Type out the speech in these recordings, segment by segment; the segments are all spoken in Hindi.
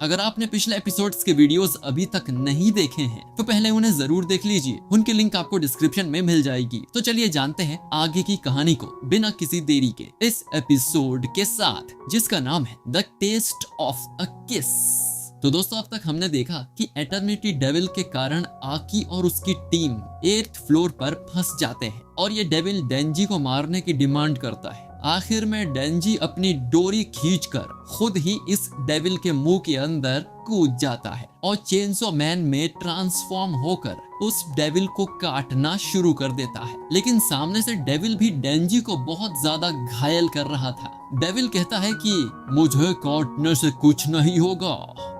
अगर आपने पिछले एपिसोड्स के वीडियोस अभी तक नहीं देखे हैं तो पहले उन्हें जरूर देख लीजिए, उनकी लिंक आपको डिस्क्रिप्शन में मिल जाएगी। तो चलिए जानते हैं आगे की कहानी को बिना किसी देरी के इस एपिसोड के साथ, जिसका नाम है द टेस्ट ऑफ अ किस। तो दोस्तों, अब तक हमने देखा कि एटर्निटी डेविल के कारण आकी और उसकी टीम 8th फ्लोर पर फंस जाते हैं और ये डेविल डेंजी को मारने की डिमांड करता है। आखिर में डेंजी अपनी डोरी खींचकर खुद ही इस डेविल के मुंह के अंदर कूद जाता है और चेनसो मैन में ट्रांसफॉर्म होकर उस डेविल को काटना शुरू कर देता है। लेकिन सामने से डेविल भी डेंजी को बहुत ज्यादा घायल कर रहा था। डेविल कहता है कि मुझे काटने से कुछ नहीं होगा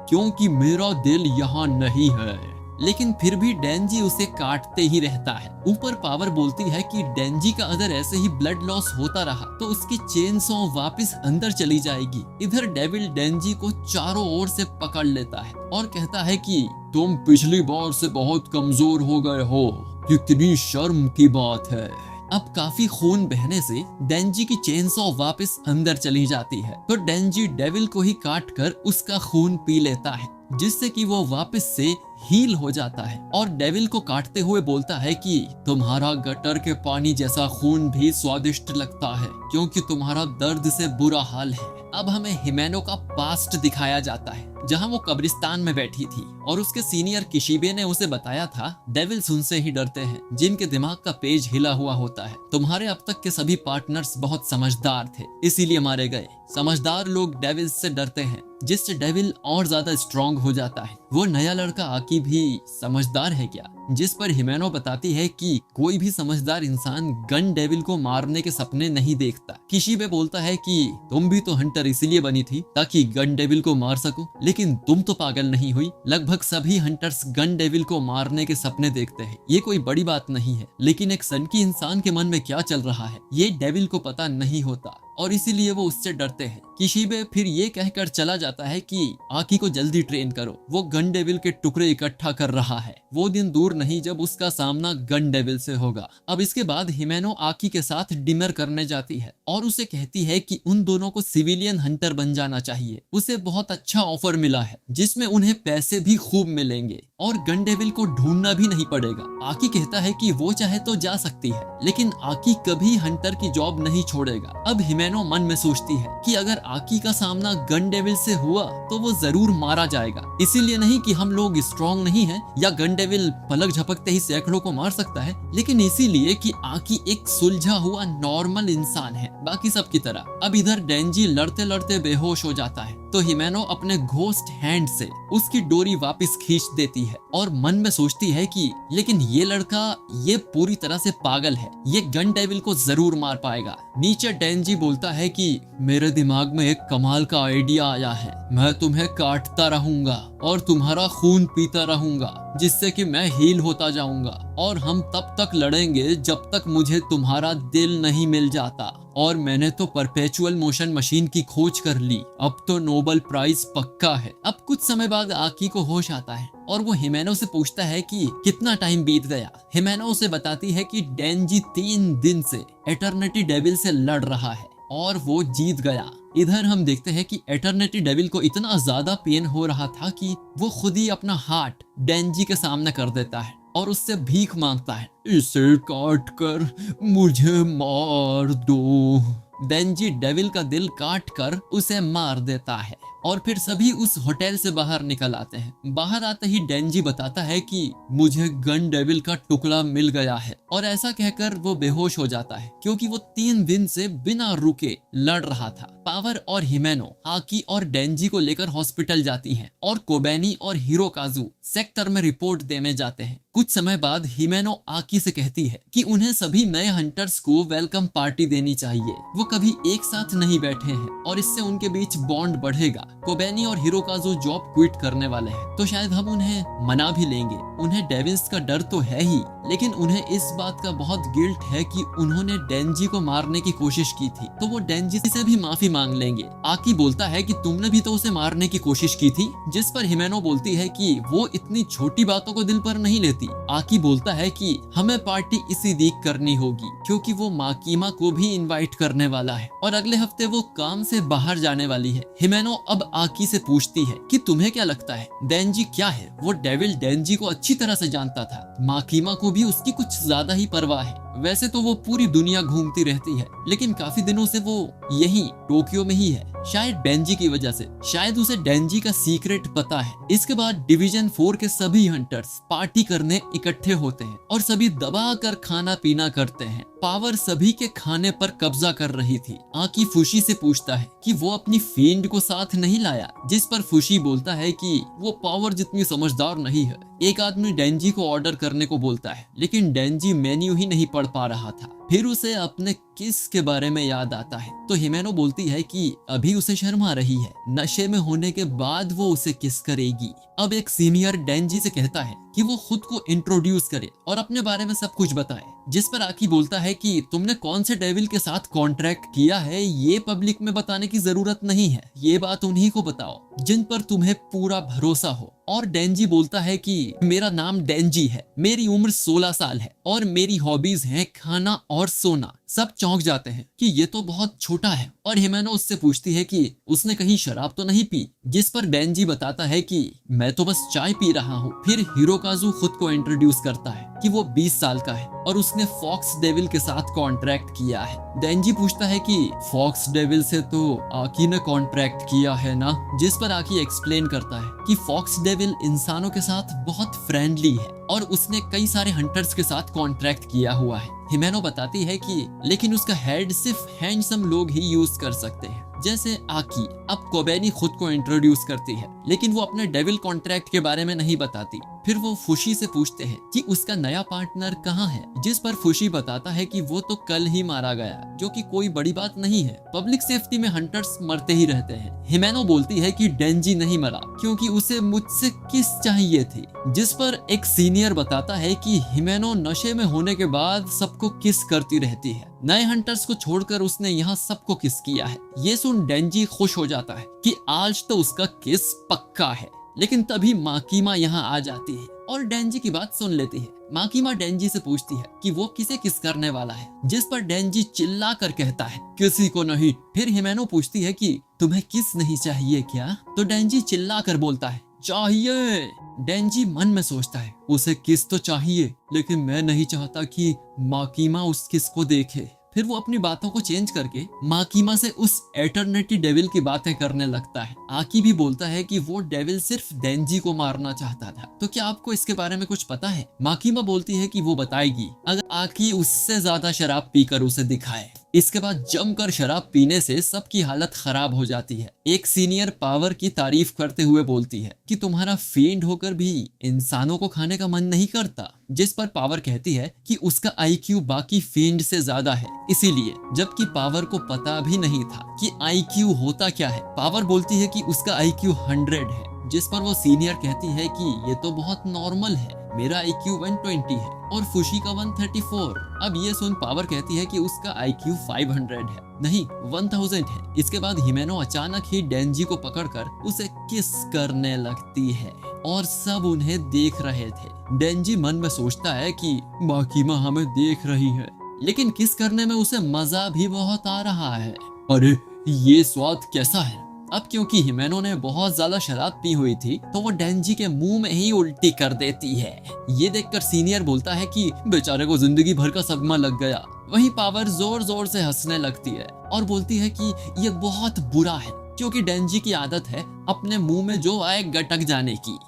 क्योंकि मेरा दिल यहाँ नहीं है, लेकिन फिर भी डेंजी उसे काटते ही रहता है। ऊपर पावर बोलती है कि डेंजी का अगर ऐसे ही ब्लड लॉस होता रहा तो उसकी चेनसो वापस अंदर चली जाएगी। इधर डेविल डेंजी को चारों ओर से पकड़ लेता है और कहता है कि तुम पिछली बार से बहुत कमजोर हो गए हो, कितनी शर्म की बात है। अब काफी खून बहने से डेंजी की चेनसो वापस अंदर चली जाती है तो डेंजी डेविल को ही काट कर उसका खून पी लेता है, जिससे कि वो वापस से हील हो जाता है और डेविल को काटते हुए बोलता है कि तुम्हारा गटर के पानी जैसा खून भी स्वादिष्ट लगता है क्योंकि तुम्हारा दर्द से बुरा हाल है। अब हमें हिमेनो का पास्ट दिखाया जाता है जहां वो कब्रिस्तान में बैठी थी और उसके सीनियर किशिबे ने उसे बताया था डेविल्स उनसे ही डरते हैं जिनके दिमाग का पेज हिला हुआ होता है। तुम्हारे अब तक के सभी पार्टनर्स बहुत समझदार थे, इसीलिए मारे गए। समझदार लोग डेविल्स से डरते हैं, जिससे डेविल और ज्यादा स्ट्रॉन्ग हो जाता है। वो नया लड़का आकी भी समझदार है क्या? जिस पर हिमेनो बताती है कि कोई भी समझदार इंसान गन डेविल को मारने के सपने नहीं देखता। किशिबे बोलता है कि तुम भी तो हंटर इसीलिए बनी थी ताकि गन डेविल को मार सको, लेकिन तुम तो पागल नहीं हुई। लगभग सभी हंटर्स गन डेविल को मारने के सपने देखते हैं, ये कोई बड़ी बात नहीं है। लेकिन एक सनकी इंसान के मन में क्या चल रहा है ये डेविल को पता नहीं होता और इसीलिए वो उससे डरते हैं। किशिबे फिर ये कहकर चला जाता है कि आकी को जल्दी ट्रेन करो, वो गन डेविल के टुकड़े इकट्ठा कर रहा है। वो दिन दूर नहीं जब उसका सामना गन डेविल से होगा। अब इसके बाद हिमेनो आकी के साथ डिनर करने जाती है और उसे कहती है कि उन दोनों को सिविलियन हंटर बन जाना चाहिए। उसे बहुत अच्छा ऑफर मिला है जिसमें उन्हें पैसे भी खूब मिलेंगे और गन डेविल को ढूंढना भी नहीं पड़ेगा। आकी कहता है कि वो चाहे तो जा सकती है, लेकिन आकी कभी हंटर की जॉब नहीं छोड़ेगा। अब हिमेनो मन में सोचती है कि अगर आकी का सामना गन डेविल से हुआ तो वो जरूर मारा जाएगा। इसीलिए नहीं कि हम लोग स्ट्रॉन्ग नहीं हैं या गन डेविल पलक झपकते ही सैकड़ों को मार सकता है, लेकिन इसीलिए कि आकी एक सुलझा हुआ नॉर्मल इंसान है बाकी सब की तरह। अब इधर डेंजी लड़ते लड़ते बेहोश हो जाता है तो हिमेनो अपने घोस्ट हैंड से उसकी डोरी वापस खींच देती है और मन में सोचती है कि लेकिन ये लड़का ये पूरी तरह से पागल है, ये गन डेविल को जरूर मार पाएगा। नीचे डेंजी बोलता है कि मेरे दिमाग में एक कमाल का आइडिया आया है, मैं तुम्हें काटता रहूंगा और तुम्हारा खून पीता रहूंगा जिससे कि मैं हील होता जाऊंगा और हम तब तक लड़ेंगे जब तक मुझे तुम्हारा दिल नहीं मिल जाता। और मैंने तो परपेचुअल मोशन मशीन की खोज कर ली, अब तो नोबेल प्राइज पक्का है। अब कुछ समय बाद आकी को होश आता है और वो हिमेनो से पूछता है कि कितना टाइम बीत गया। हिमेनो उसे बताती है कि डेंजी 3 दिन से एटर्निटी डेविल से लड़ रहा है और वो जीत गया। इधर हम देखते हैं कि एटर्निटी डेविल को इतना ज्यादा पेन हो रहा था कि वो खुद ही अपना हार्ट डेंजी के सामने कर देता है और उससे भीख मांगता है, इसे काट कर मुझे मार दो। डेंजी डेविल का दिल काट कर उसे मार देता है और फिर सभी उस होटल से बाहर निकल आते हैं। बाहर आते ही डेंजी बताता है कि मुझे गन डेविल का टुकड़ा मिल गया है और ऐसा कहकर वो बेहोश हो जाता है क्योंकि वो 3 दिन से बिना रुके लड़ रहा था। पावर और हिमेनो आकी और डेंजी को लेकर हॉस्पिटल जाती हैं और कोबेनी और हिरोकाजू सेक्टर में रिपोर्ट देने जाते हैं। कुछ समय बाद हिमेनो आकी से कहती है कि उन्हें सभी नए हंटर्स को वेलकम पार्टी देनी चाहिए। वो कभी एक साथ नहीं बैठे हैं और इससे उनके बीच बॉन्ड बढ़ेगा। कोबेनी और हिरोकाजू जॉब क्विट करने वाले हैं तो शायद हम उन्हें मना भी लेंगे। उन्हें डेविल्स का डर तो है ही, लेकिन उन्हें इस बात का बहुत गिल्ट है कि उन्होंने डेंजी को मारने की कोशिश की थी, तो वो डेंजी से भी माफी मांग लेंगे। आकी बोलता है कि तुमने भी तो उसे मारने की कोशिश की थी, जिस पर हिमेनो बोलती है कि वो इतनी छोटी बातों को दिल पर नहीं लेती। आकी बोलता है कि हमें पार्टी इसी वीक करनी होगी क्योंकि वो माकीमा को भी इनवाइट करने वाला है और अगले हफ्ते वो काम से बाहर जाने वाली है। हिमेनो अब आकी से पूछती है कि तुम्हें क्या लगता है डेंजी क्या है। वो डेविल डेंजी को अच्छी तरह से जानता था। माकीमा को भी उसकी कुछ ज्यादा ही परवाह है। वैसे तो वो पूरी दुनिया घूमती रहती है, लेकिन काफी दिनों से वो यही टोक्यो में ही है, शायद डेंजी की वजह से। शायद उसे डेंजी का सीक्रेट पता है। इसके बाद डिवीजन 4 के सभी हंटर्स पार्टी करने इकट्ठे होते हैं और सभी दबा कर खाना पीना करते हैं। पावर सभी के खाने पर कब्जा कर रही थी। आकी फुशी से पूछता है कि वो अपनी फील्ड को साथ नहीं लाया, जिस पर फुशी बोलता है कि वो पावर जितनी समझदार नहीं है। एक आदमी डेंजी को ऑर्डर करने को बोलता है, लेकिन डेंजी मेन्यू ही नहीं पढ़ पा रहा था। फिर उसे अपने किस के बारे में याद आता है, तो हिमेनो बोलती है कि अभी उसे शर्म आ रही है, नशे में होने के बाद वो उसे किस करेगी। अब एक सीनियर डेंजी से कहता है कि वो खुद को इंट्रोड्यूस करे और अपने बारे में सब कुछ बताए, जिस पर आकी बोलता है कि तुमने कौन से डेविल के साथ कॉन्ट्रैक्ट किया है ये पब्लिक में बताने की जरूरत नहीं है, ये बात उन्हीं को बताओ जिन पर तुम्हें पूरा भरोसा हो। और डेंजी बोलता है कि मेरा नाम डेंजी है, मेरी उम्र 16 साल है और मेरी हॉबीज हैं खाना और सोना। सब चौंक जाते हैं कि ये तो बहुत छोटा है और हिमेनो उससे पूछती है कि उसने कहीं शराब तो नहीं पी, जिस पर डेंजी बताता है कि मैं तो बस चाय पी रहा हूँ। फिर हिरोकाजु खुद को इंट्रोड्यूस करता है कि वो 20 साल का है और उसने फॉक्स डेविल के साथ कॉन्ट्रैक्ट किया है। डेंजी पूछता है कि फॉक्स डेविल से तो आकी ने कॉन्ट्रैक्ट किया है ना, जिस पर आकी एक्सप्लेन करता है कि फॉक्स डेविल इंसानों के साथ बहुत फ्रेंडली है और उसने कई सारे हंटर्स के साथ कॉन्ट्रैक्ट किया हुआ है। हिमेनो बताती है कि लेकिन उसका हेड सिर्फ हैंडसम लोग ही यूज कर सकते हैं, जैसे आकी। अब कोबेनी खुद को इंट्रोड्यूस करती है, लेकिन वो अपने डेविल कॉन्ट्रैक्ट के बारे में नहीं बताती। फिर वो फुशी से पूछते हैं कि उसका नया पार्टनर कहाँ है, जिस पर फुशी बताता है कि वो तो कल ही मारा गया, जो कि कोई बड़ी बात नहीं है। पब्लिक सेफ्टी में हंटर्स मरते ही रहते हैं। हिमेनो बोलती है कि डेंजी नहीं मरा क्योंकि उसे मुझसे किस चाहिए थी, जिस पर एक सीनियर बताता है कि हिमेनो नशे में होने के बाद सबको किस करती रहती है। नए हंटर्स को छोड़कर उसने यहाँ सबको किस किया है। ये सुन डेंजी खुश हो जाता है कि आज तो उसका किस पक्का है। लेकिन तभी माकीमा यहाँ आ जाती है और डेंजी की बात सुन लेती है। माकीमा डेंजी से पूछती है कि वो किसे किस करने वाला है, जिस पर डेंजी चिल्ला कर कहता है किसी को नहीं। फिर हिमेनो पूछती है कि तुम्हें किस नहीं चाहिए क्या, तो डेंजी चिल्ला कर बोलता है चाहिए। डेंजी मन में सोचता है उसे किस तो चाहिए, लेकिन मैं नहीं चाहता कि माकीमा उस किस को देखे। फिर वो अपनी बातों को चेंज करके माकीमा से उस एटर्निटी डेविल की बातें करने लगता है। आकी भी बोलता है कि वो डेविल सिर्फ डेंजी को मारना चाहता था। तो क्या आपको इसके बारे में कुछ पता है? माकीमा बोलती है कि वो बताएगी अगर आकी उससे ज्यादा शराब पीकर उसे दिखाए। इसके बाद जमकर शराब पीने से सबकी हालत खराब हो जाती है। एक सीनियर पावर की तारीफ करते हुए बोलती है कि तुम्हारा फेंड होकर भी इंसानों को खाने का मन नहीं करता, जिस पर पावर कहती है कि उसका आईक्यू बाकी फेंड से ज्यादा है इसीलिए, जबकि पावर को पता भी नहीं था कि आईक्यू होता क्या है। पावर बोलती है कि उसका आईक्यू 100 है, जिस पर वो सीनियर कहती है कि ये तो बहुत नॉर्मल है, मेरा आईक्यू 120 है और फुशी का 134। अब ये सुन पावर कहती है कि उसका आईक्यू 500 है, नहीं 1000 है। इसके बाद हिमेनो अचानक ही डेंजी को पकड़कर उसे किस करने लगती है और सब उन्हें देख रहे थे। डेंजी मन में सोचता है कि माकीमा हमें देख रही है, लेकिन किस करने में उसे मजा भी बहुत आ रहा है। अरे ये स्वाद कैसा है। अब क्योंकि हिमेनो ने बहुत ज्यादा शराब पी हुई थी, तो वो डेंजी के मुंह में ही उल्टी कर देती है। ये देखकर सीनियर बोलता है कि बेचारे को जिंदगी भर का सदमा लग गया। वहीं पावर जोर जोर से हंसने लगती है और बोलती है कि ये बहुत बुरा है, क्योंकि डेंजी की आदत है अपने मुंह में जो आए गटक जाने की।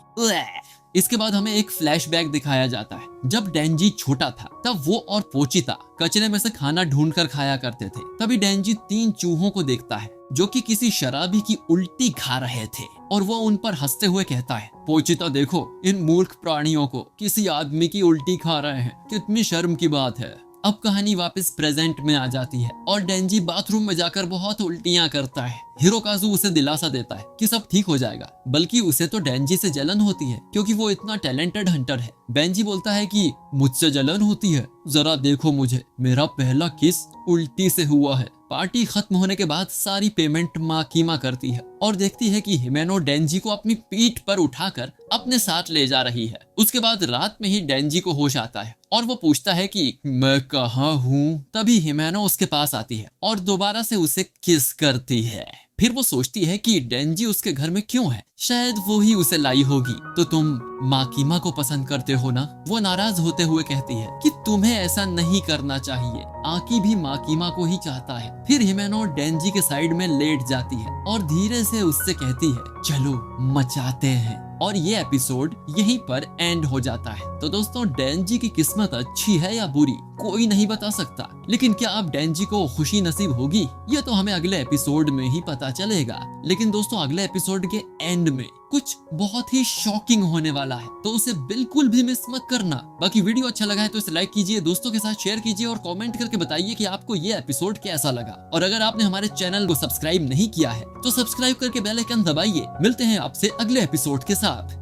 इसके बाद हमें एक फ्लैशबैक दिखाया जाता है। जब डेंजी छोटा था तब वो और पोचिता कचरे में से खाना ढूंढ कर खाया करते थे। तभी डेंजी 3 चूहों को देखता है जो कि किसी शराबी की उल्टी खा रहे थे और वो उन पर हंसते हुए कहता है पोचिता देखो इन मूर्ख प्राणियों को किसी आदमी की उल्टी खा रहे हैं, कितनी शर्म की बात है। अब कहानी वापस प्रेजेंट में आ जाती है और डेंजी बाथरूम में जाकर बहुत उल्टियां करता है। हिरोकाजु उसे दिलासा देता है कि सब ठीक हो जाएगा, बल्कि उसे तो डेंजी से जलन होती है क्योंकि वो इतना टैलेंटेड हंटर है। डेंजी बोलता है कि मुझसे जलन होती है, जरा देखो मुझे, मेरा पहला किस उल्टी से हुआ है। पार्टी खत्म होने के बाद सारी पेमेंट माकीमा करती है और देखती है कि हिमेनो डेंजी को अपनी पीठ पर उठाकर अपने साथ ले जा रही है। उसके बाद रात में ही डेंजी को होश आता है और वो पूछता है कि मैं कहाँ हूँ। तभी हिमेनो उसके पास आती है और दोबारा से उसे किस करती है। फिर वो सोचती है कि डेंजी उसके घर में क्यों है, शायद वो ही उसे लाई होगी। तो तुम माकीमा को पसंद करते हो ना? वो नाराज होते हुए कहती है कि तुम्हें ऐसा नहीं करना चाहिए, आकी भी माकीमा को ही चाहता है। फिर हिमेनो डेंजी के साइड में लेट जाती है और धीरे से उससे कहती है चलो मचाते हैं। और ये एपिसोड यहीं पर एंड हो जाता है। तो दोस्तों, डेंजी की किस्मत अच्छी है या बुरी कोई नहीं बता सकता, लेकिन क्या अब डेंजी को खुशी नसीब होगी ये तो हमें अगले एपिसोड में ही पता चलेगा। लेकिन दोस्तों, अगले एपिसोड के एंड में कुछ बहुत ही शॉकिंग होने वाला है, तो उसे बिल्कुल भी मिस मत करना। बाकी वीडियो अच्छा लगा है तो इसे लाइक कीजिए, दोस्तों के साथ शेयर कीजिए और कमेंट करके बताइए कि आपको ये एपिसोड कैसा लगा। और अगर आपने हमारे चैनल को सब्सक्राइब नहीं किया है तो सब्सक्राइब करके बेल आइकन दबाइए। मिलते हैं आपसे अगले एपिसोड के साथ।